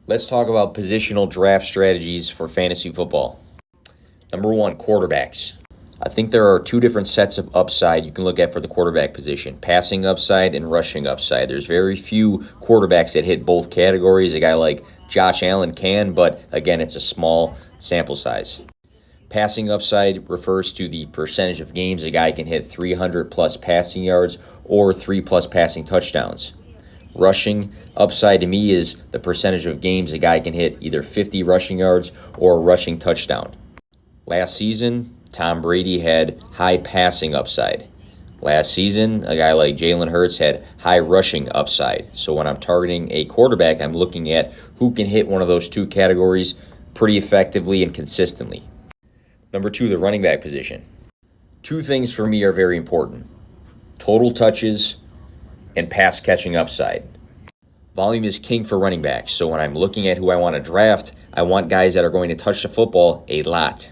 Let's talk about positional draft strategies for fantasy football. Number one, quarterbacks. I think there are two different sets of upside you can look at for the quarterback position, passing upside and rushing upside. There's very few quarterbacks that hit both categories. A guy like Josh Allen can, but again, it's a small sample size. Passing upside refers to the percentage of games a guy can hit 300 plus passing yards or 3 plus passing touchdowns. Rushing upside to me is the percentage of games a guy can hit either 50 rushing yards or a rushing touchdown. Last season, Tom Brady had high passing upside. Last season, a guy like Jalen Hurts had high rushing upside. So when I'm targeting a quarterback, I'm looking at who can hit one of those two categories pretty effectively and consistently. Number two, the running back position. Two things for me are very important: total touches and pass catching upside. Volume is king for running backs, so when I'm looking at who I want to draft, I want guys that are going to touch the football a lot.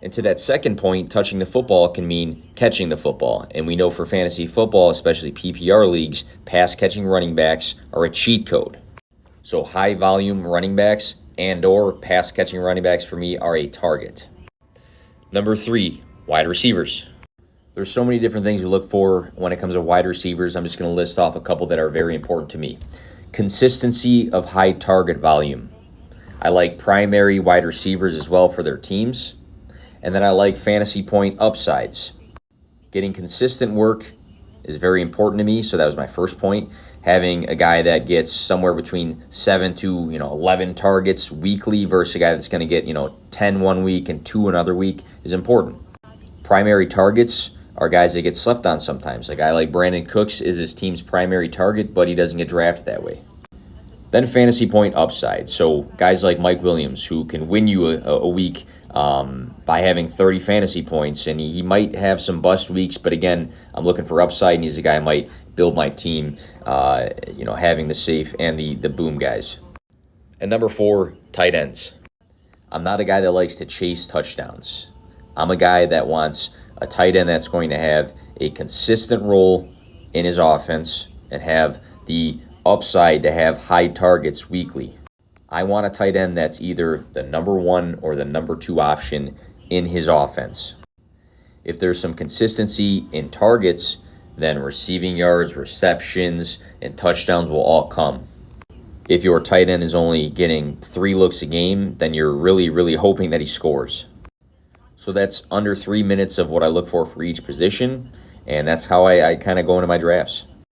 And to that second point, touching the football can mean catching the football. And we know for fantasy football, especially PPR leagues, pass catching running backs are a cheat code. So high volume running backs and or pass catching running backs for me are a target. Number three, wide receivers. There's so many different things to look for when it comes to wide receivers. I'm just going to list off a couple that are very important to me. Consistency of high target volume. I like primary wide receivers as well for their teams. And then I like fantasy point upsides. Getting consistent work is very important to me, so that was my first point. Having a guy that gets somewhere between 7 to 11 targets weekly versus a guy that's going to get 10 one week and 2 another week is important. Primary targets are guys that get slept on sometimes. A guy like Brandon Cooks is his team's primary target, but he doesn't get drafted that way. Then fantasy point upside. So guys like Mike Williams, who can win you a week by having 30 fantasy points, and he might have some bust weeks, but again, I'm looking for upside, and he's a guy I might build my team, having the safe and the boom guys. And number four, tight ends. I'm not a guy that likes to chase touchdowns. I'm a guy that wants a tight end that's going to have a consistent role in his offense and have the upside to have high targets weekly. I want a tight end that's either the number one or the number two option in his offense. If there's some consistency in targets, then receiving yards, receptions, and touchdowns will all come. If your tight end is only getting 3 looks a game, then you're really, really hoping that he scores. So that's under 3 minutes of what I look for each position, and that's how I kind of go into my drafts.